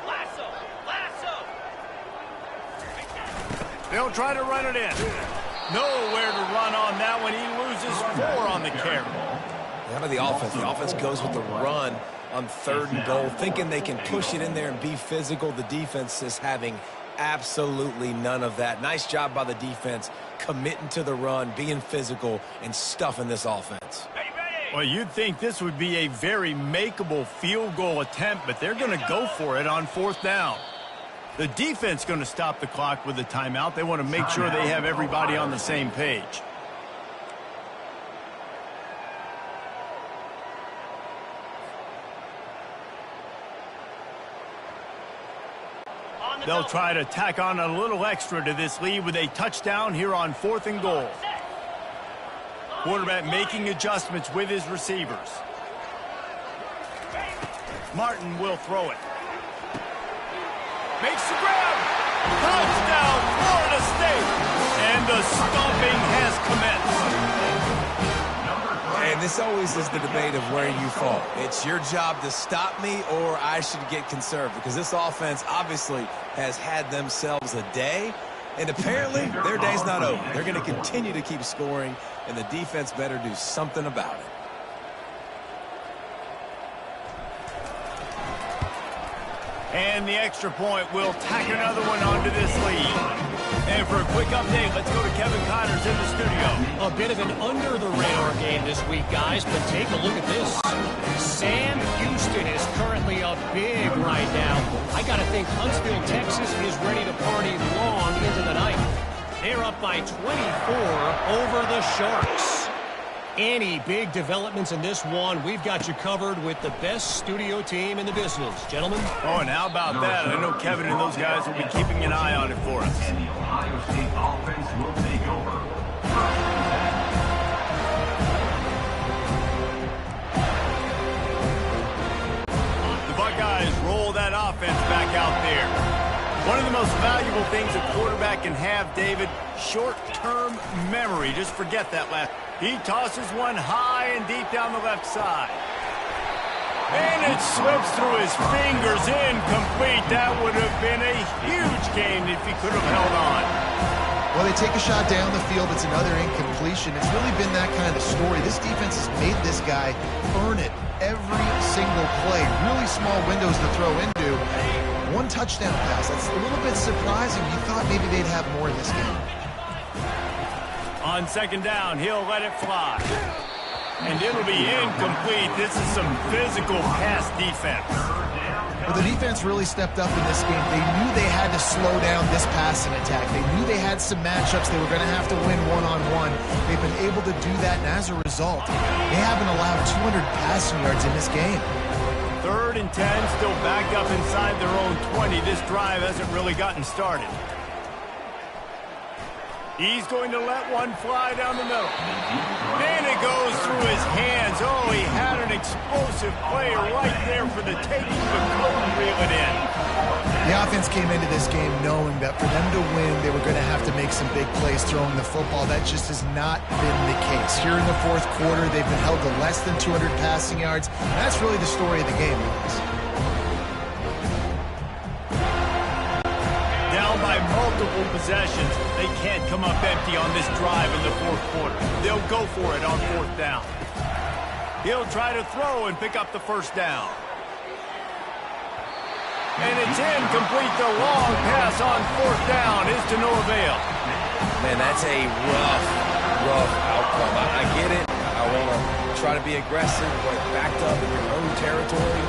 Lasso. Lasso. They'll try to run it in. Nowhere to run on that one. He loses 4 on the carry. How about the offense? The offense goes with the run on third and goal, thinking they can push it in there and be physical. The defense is having absolutely none of that. Nice job by the defense, committing to the run, being physical, and stuffing this offense. Ready, ready. Well, you'd think this would be a very makeable field goal attempt, but they're going to go for it on fourth down. The defense going to stop the clock with a timeout. They want to make sure they have everybody on the same page. They'll try to tack on a little extra to this lead with a touchdown here on fourth and goal. Quarterback making adjustments with his receivers. Martin will throw it. Makes the grab. Touchdown, Florida State. And the stomping has commenced. And this always is the debate of where you fall. It's your job to stop me, or I should get conservative, because this offense obviously has had themselves a day, and apparently their day's not over. They're going to continue to keep scoring, and the defense better do something about it. And the extra point will tack another one onto this lead. And for a quick update, let's go to Kevin Connors in the studio. A bit of an under-the-radar game this week, guys, but take a look at this. Sam Houston is currently up big right now. I got to think Huntsville, Texas is ready to party long into the night. They're up by 24 over the Sharks. Any big developments in this one, we've got you covered with the best studio team in the business. Gentlemen? Oh, and how about that? I know Kevin and those guys will be keeping an eye on it for us. And the Ohio State offense will take over. The Buckeyes roll that offense back out there. One of the most valuable things a quarterback can have, David, short-term memory. Just forget that last. He tosses one high and deep down the left side. And it slips through his fingers, incomplete. That would have been a huge gain if he could have held on. Well, they take a shot down the field. It's another incompletion. It's really been that kind of story. This defense has made this guy earn it every single play. Really small windows to throw into. One touchdown pass. That's a little bit surprising. You thought maybe they'd have more in this game. On second down, he'll let it fly. And it'll be incomplete. This is some physical pass defense. Well, the defense really stepped up in this game. They knew they had to slow down this passing attack. They knew they had some matchups they were going to have to win one-on-one. They've been able to do that, and as a result, they haven't allowed 200 passing yards in this game. 3rd and 10, still backed up inside their own 20. This drive hasn't really gotten started. He's going to let one fly down the middle. And it goes through his hands. Oh, he had an explosive play right there for the taking, but couldn't reel it in. The offense came into this game knowing that for them to win, they were going to have to make some big plays throwing the football. That just has not been the case. Here in the 4th quarter, they've been held to less than 200 passing yards. And that's really the story of the game, guys. By multiple possessions, they can't come up empty on this drive in the 4th quarter. They'll go for it on 4th down. He'll try to throw and pick up the 1st down. And it's incomplete. The long pass on 4th down is to no avail. Man, that's a rough outcome. I get it. I want to try to be aggressive, but backed up in your own territory,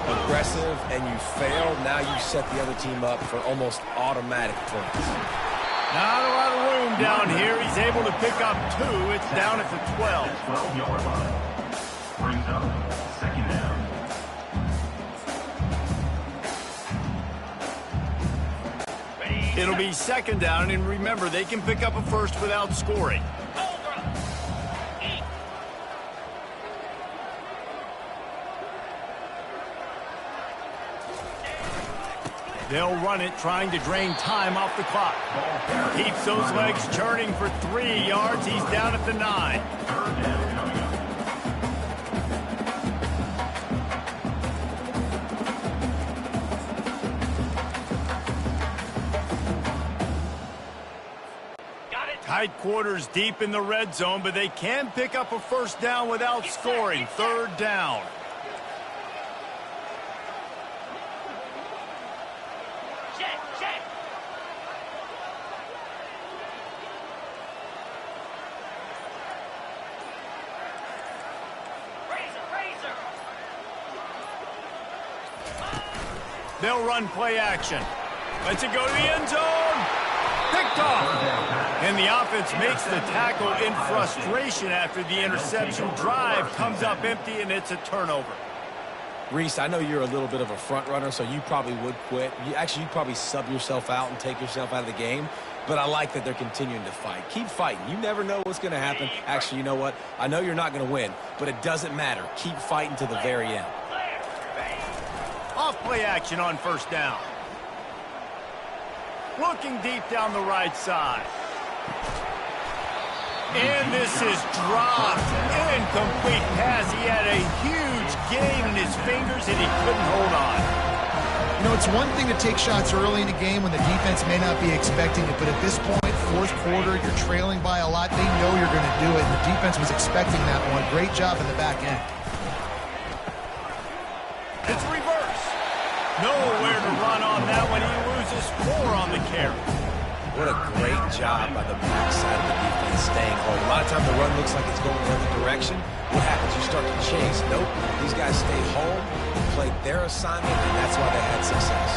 aggressive, and you fail, now you set the other team up for almost automatic points. Not a lot of room down here. He's able to pick up 2. It's down at the 12. 12-yard line. Brings up 2nd down. It'll be 2nd down, and remember, they can pick up a first without scoring. They'll run it, trying to drain time off the clock. Keeps those legs churning for 3 yards. He's down at the 9. Tight quarters deep in the red zone, but they can pick up a 1st down without scoring. 3rd down. They'll run play action. Lets it go to the end zone. Picked off. And the offense makes the tackle in frustration after the interception. Drive comes up empty, and it's a turnover. Reese, I know you're a little bit of a front runner, so you probably would quit. You'd probably sub yourself out and take yourself out of the game. But I like that they're continuing to fight. Keep fighting. You never know what's going to happen. Actually, you know what? I know you're not going to win, but it doesn't matter. Keep fighting to the very end. Off play action on 1st down. Looking deep down the right side. And this is dropped. Incomplete pass. He had a huge gain in his fingers, and he couldn't hold on. You know, it's one thing to take shots early in the game when the defense may not be expecting it, but at this point, 4th quarter, you're trailing by a lot. They know you're going to do it, and the defense was expecting that one. Great job in the back end. It's reverse. Nowhere to that one, he loses 4 on the carry. What a great job by the backside of the defense staying home. A lot of times the run looks like it's going the other direction. What happens? You start to chase. Nope. These guys stay home, played their assignment, and that's why they had success.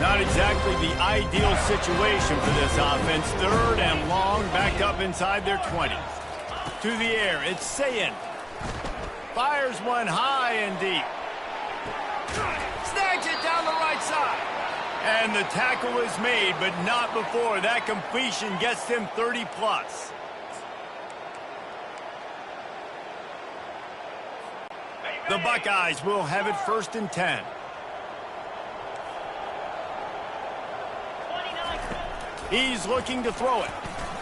Not exactly the ideal situation for this offense. 3rd and long, backed up inside their 20. To the air, it's Sayin. Fires one high and deep. Snags it down the right side. And the tackle is made, but not before that completion gets them 30 plus. The Buckeyes will have it 1st and 10. He's looking to throw it.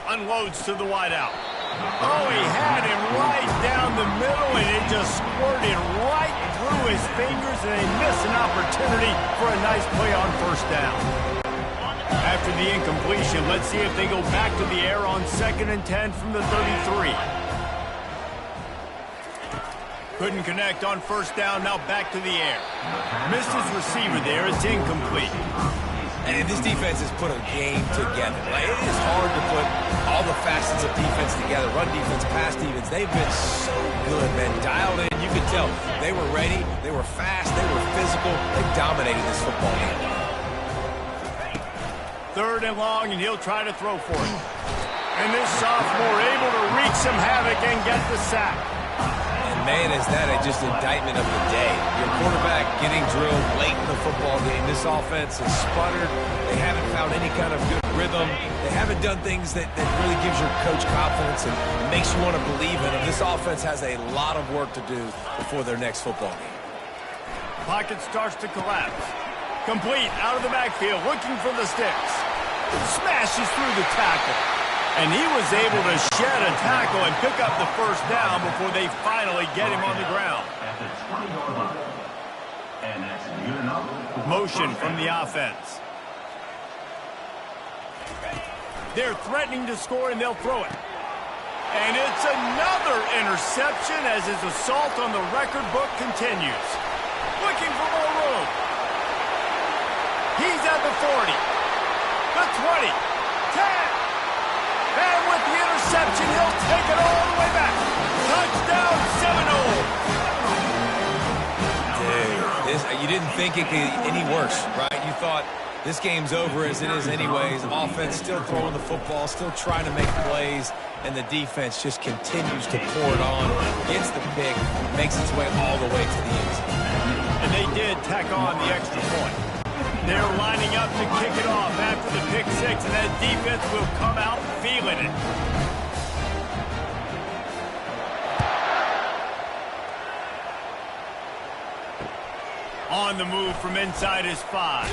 Unloads to the wideout. Oh, he had him right down the middle, and it just squirted right through his fingers, and they miss an opportunity for a nice play on 1st down. After the incompletion, let's see if they go back to the air on 2nd and 10 from the 33. Couldn't connect on 1st down, now back to the air. Missed his receiver there, it's incomplete. And this defense has put a game together. Like, it is hard to put all the facets of defense together. Run defense, pass defense. They've been so good, man. Dialed in. You could tell they were ready. They were fast. They were physical. They dominated this football game. 3rd and long, and he'll try to throw for it. And this sophomore able to wreak some havoc and get the sack. Man, is that just indictment of the day. Your quarterback getting drilled late in the football game. This offense has sputtered. They haven't found any kind of good rhythm. They haven't done things that really gives your coach confidence and makes you want to believe in them. This offense has a lot of work to do before their next football game. Pocket starts to collapse. Complete out of the backfield, looking for the sticks. Smashes through the tackle. And he was able to shed a tackle and pick up the 1st down before they finally get him on the ground. Motion from the offense. They're threatening to score, and they'll throw it. And it's another interception as his assault on the record book continues. Looking for more room. He's at the 40, the 20, 10. And with the interception, he'll take it all the way back. Touchdown, Seminole. Dude, you didn't think it could get any worse, right? You thought this game's over as it is anyways. Offense still throwing the football, still trying to make plays, and the defense just continues to pour it on, gets the pick, makes its way all the way to the end zone. And they did tack on the extra point. They're lining up to kick it off after the pick 6, and that defense will come out feeling it. On the move from inside his 5.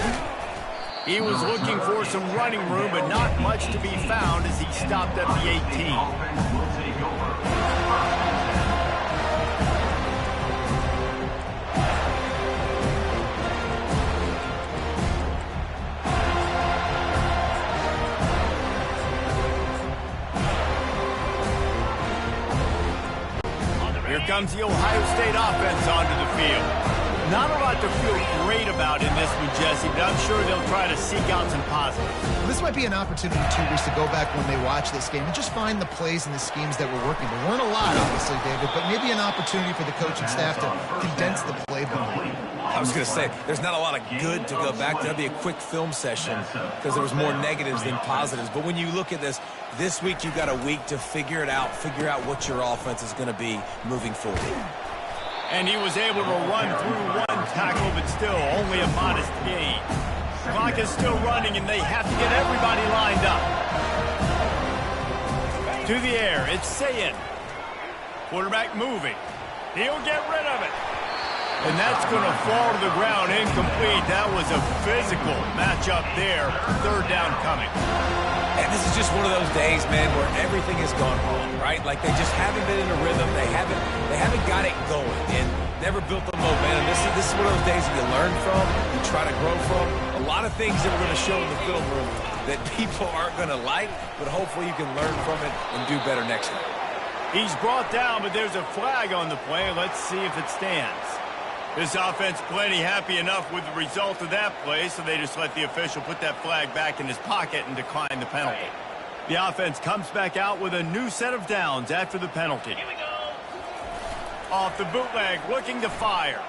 He was looking for some running room, but not much to be found as he stopped at the 18. Here comes the Ohio State offense onto the field. Not a lot to feel great about in this one, Jesse, but I'm sure they'll try to seek out some positives. Well, this might be an opportunity, too, Reese, to go back when they watch this game and just find the plays and the schemes that were working. There weren't a lot, obviously, David, but maybe an opportunity for the coaching staff to condense the playbook. I was going to say, there's not a lot of good to go back to. That'd be a quick film session because there was more negatives than positives. But when you look at this week you've got a week to figure it out, figure out what your offense is going to be moving forward. And he was able to run through one tackle, but still only a modest gain. Clock is still running, and they have to get everybody lined up. To the air, it's Sayin. Quarterback moving. He'll get rid of it. And that's going to fall to the ground incomplete. That was a physical matchup there. Third down coming. And this is just one of those days, man, where everything has gone wrong, right? Like they just haven't been in a rhythm. They haven't got it going and never built the momentum. This is one of those days that you learn from, you try to grow from. A lot of things that we're going to show in the film room that people aren't going to like, but hopefully you can learn from it and do better next time. He's brought down, but there's a flag on the play. Let's see if it stands. This offense plenty happy enough with the result of that play, so they just let the official put that flag back in his pocket and decline the penalty. The offense comes back out with a new set of downs after the penalty. Here we go. Off the bootleg, looking to fire.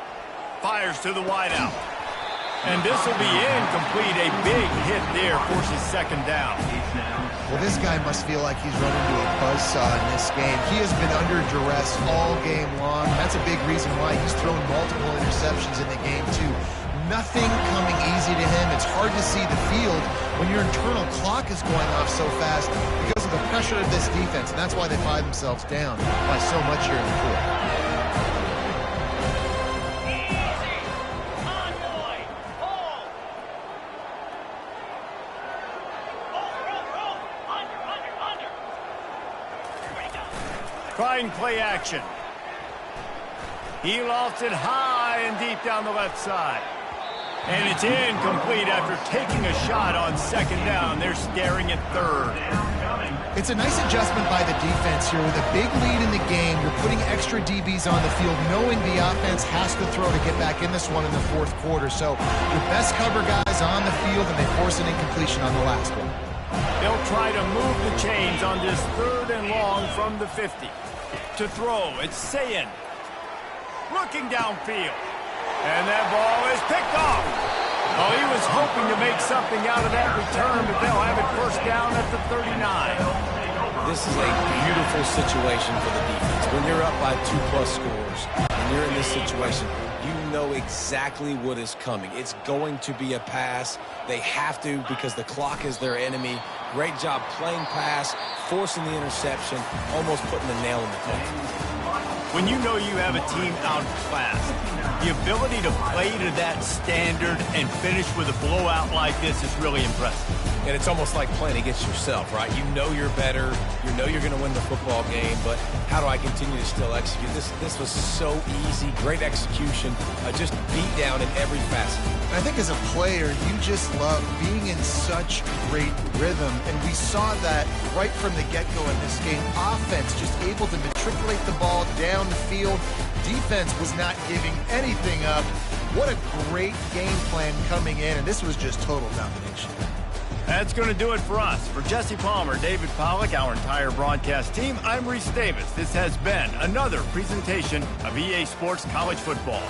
Fires to the wideout. And this will be incomplete. A big hit there forces second down. Well, this guy must feel like he's run into a buzzsaw in this game. He has been under duress all game long. That's a big reason why he's thrown multiple interceptions in the game, too. Nothing coming easy to him. It's hard to see the field when your internal clock is going off so fast because of the pressure of this defense, and that's why they find themselves down by so much here in the fourth. Trying play action. He lofts it high and deep down the left side. And it's incomplete after taking a shot on second down. They're staring at third. It's a nice adjustment by the defense here. With a big lead in the game, you're putting extra DBs on the field, knowing the offense has to throw to get back in this one in the fourth quarter. So your best cover guys on the field, and they force an incompletion on the last one. They'll try to move the chains on this third and long from the 50. To throw, it's Sayin. Looking downfield. And that ball is picked off. Oh, he was hoping to make something out of that return, but they'll have it first down at the 39. This is a beautiful situation for the defense. When you're up by 2+ scores and you're in this situation, you know exactly what is coming. It's going to be a pass. They have to because the clock is their enemy. Great job playing pass, forcing the interception, almost putting the nail in the coffin. When you know you have a team outclassed, the ability to play to that standard and finish with a blowout like this is really impressive. And it's almost like playing against yourself, right? You know you're better. You know you're going to win the football game, but how do I continue to still execute? This was so easy. Great execution. Just beat down in every facet. I think as a player, you just love being in such great rhythm, and we saw that right from the get-go in this game. Offense just able to matriculate the ball down the field. Defense was not giving anything up. What a great game plan coming in, and this was just total domination. That's going to do it for us. For Jesse Palmer, David Pollack, our entire broadcast team, I'm Reese Davis. This has been another presentation of EA Sports College Football.